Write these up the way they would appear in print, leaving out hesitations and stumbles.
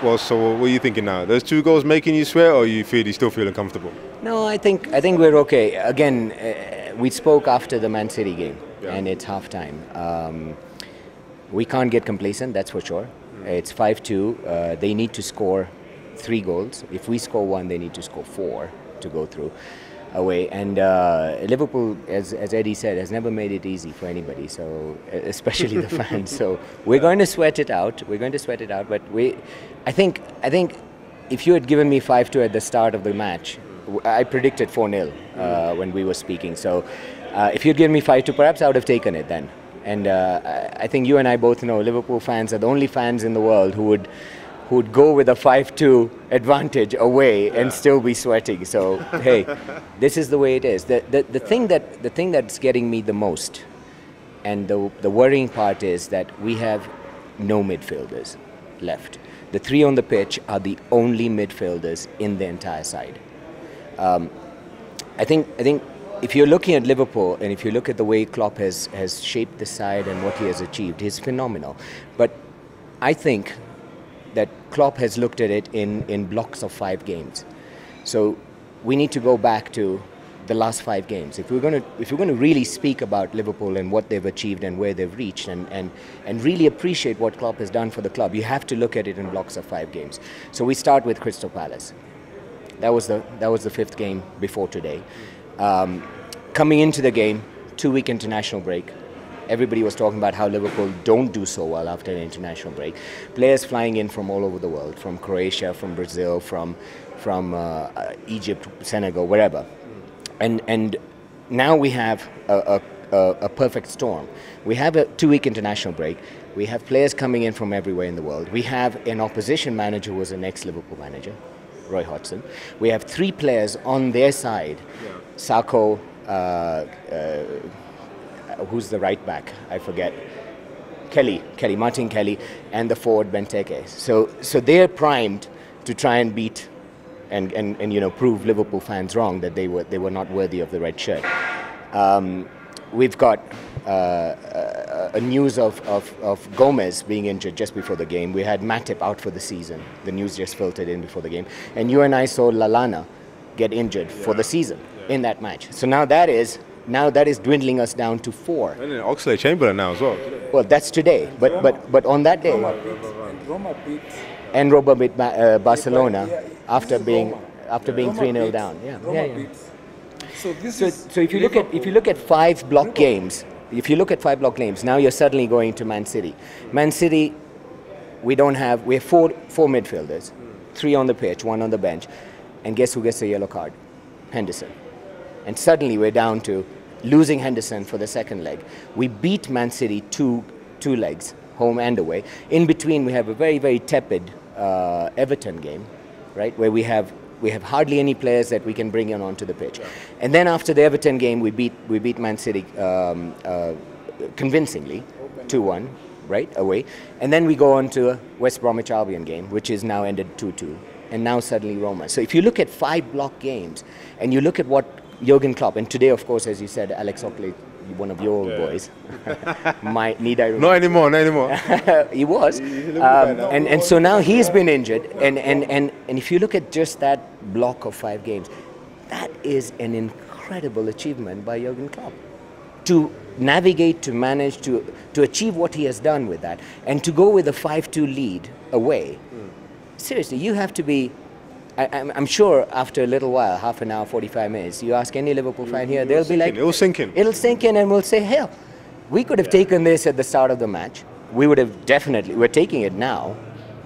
Well, so what are you thinking now? Those 2 goals making you sweat, or you still feeling comfortable? No, I think we're okay. Again, we spoke after the Man City game, and it's halftime. We can't get complacent, that's for sure. It's 5-2. They need to score 3 goals. If we score 1, they need to score 4 to go through away. And Liverpool, as Eddie said, has never made it easy for anybody. So especially the fans. So we're going to sweat it out. But I think if you had given me 5-2 at the start of the match, I predicted 4-0 when we were speaking. So if you'd given me 5-2, perhaps I would have taken it then. And I think you and I both know Liverpool fans are the only fans in the world who would go with a 5-2 advantage away and still be sweating. So hey, this is the way it is. The thing that's getting me the most, and the worrying part, is that we have no midfielders left. The 3 on the pitch are the only midfielders in the entire side. I think if you're looking at Liverpool, and if you look at the way Klopp has shaped the side and what he has achieved, he's phenomenal. But I think that Klopp has looked at it in blocks of 5 games. So we need to go back to the last 5 games. If we're going to really speak about Liverpool and what they've achieved and where they've reached, and really appreciate what Klopp has done for the club, you have to look at it in blocks of 5 games. So we start with Crystal Palace. That was the 5th game before today. Coming into the game, 2-week international break. Everybody was talking about how Liverpool don't do so well after an international break. Players flying in from all over the world, from Croatia, from Brazil, from Egypt, Senegal, wherever. And now we have a perfect storm. We have a 2-week international break. We have players coming in from everywhere in the world. We have an opposition manager who was an ex-Liverpool manager, Roy Hodgson. We have 3 players on their side. Sakho, who's the right back? I forget. Martin Kelly, and the forward Benteke. So they're primed to try and beat and prove Liverpool fans wrong that they were not worthy of the red shirt. We've got a news of Gomez being injured just before the game. We had Matip out for the season. The news just filtered in before the game. And you and I saw Lallana get injured for the season in that match. So now that is dwindling us down to 4. And then Oxlade-Chamberlain now as well. Well, that's today. But on that day, Roma beat Barcelona after being 3-0 down. Yeah. So if you look at 5 block games, now you're suddenly going to Man City. Man City, we have 4 midfielders, 3 on the pitch, 1 on the bench, and guess who gets a yellow card? Henderson. And suddenly we're down to losing Henderson for the 2nd leg. We beat Man City 2 legs, home and away. In between, we have a very, very tepid Everton game, right, where we have hardly any players that we can bring in onto the pitch. And then after the Everton game, we beat Man City convincingly, 2-1, right, away. And then we go on to a West Bromwich Albion game, which is now ended 2-2. And now suddenly Roma. So if you look at 5 block games, and you look at what Jurgen Klopp, and today, of course, as you said, Alex Oxlade, one of your boys. Not anymore. He was. And so now he's been injured. And if you look at just that block of 5 games, that is an incredible achievement by Jurgen Klopp. To navigate, to manage, to achieve what he has done with that, and to go with a 5-2 lead away. Seriously, you have to be... I'm sure after a little while, half an hour, 45 minutes, you ask any Liverpool fan here, they'll be like... It'll sink in. It'll sink in, and we'll say, hell, we could have taken this at the start of the match. We would have definitely... We're taking it now.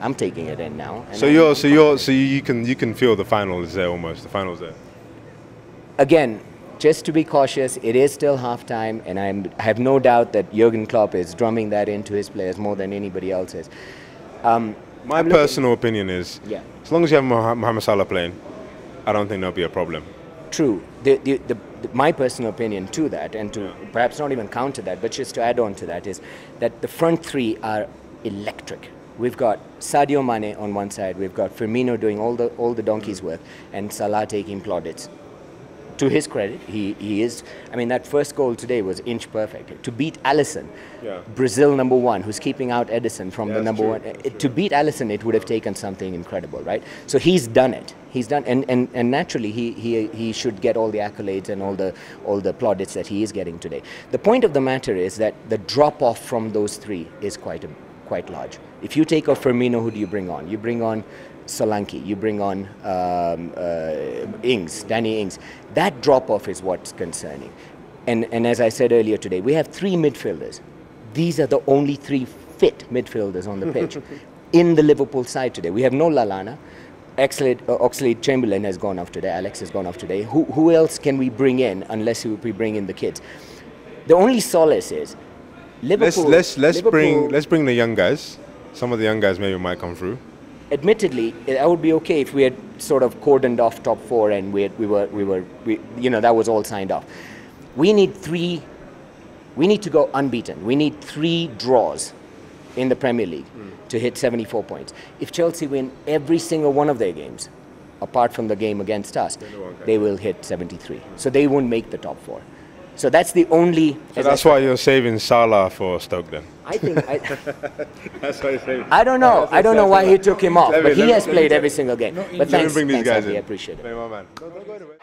I'm taking it in now. So you can feel the final is there almost. The final's there. Again, just to be cautious, it is still halftime, and I have no doubt that Jurgen Klopp is drumming that into his players more than anybody else is. My personal opinion is, as long as you have Mohamed Salah playing, I don't think there'll be a problem. True. My personal opinion to that, and to perhaps not even counter that, but just to add on to that, is that the front 3 are electric. We've got Sadio Mane on one side, we've got Firmino doing all the donkey's work, and Salah taking plaudits. to his credit, he is. I mean, that first goal today was inch perfect. To beat Alisson, Brazil #1, who's keeping out Edison from the #1. To beat Alisson, it would have taken something incredible, right? So he's done it. He's done, and naturally he should get all the accolades and all the plaudits that he is getting today. The point of the matter is that the drop off from those three is quite large. If you take off Firmino, who do you bring on? You bring on Solanke, you bring on Danny Ings. That drop-off is what's concerning. And as I said earlier today, we have 3 midfielders. These are the only 3 fit midfielders on the pitch in the Liverpool side today. We have no Lallana. Oxlade-Chamberlain has gone off today. Alex has gone off today. Who else can we bring in unless we bring in the kids? The only solace is Liverpool. Let's bring the young guys. Some of the young guys maybe might come through. Admittedly, that would be okay if we had sort of cordoned off top 4 and we that was all signed off. We need to go unbeaten. We need 3 draws in the Premier League to hit 74 points. If Chelsea win every single one of their games, apart from the game against us, they will hit 73. So they won't make the top 4. So that's the only. So that's why you're saving Salah for Stoke then. I think. That's why you're saving. I don't know. I don't know why he took him off, but he has played every single game. But thanks, bring these guys in. Andy, I appreciate it. Hey, my man. Don't go anywhere.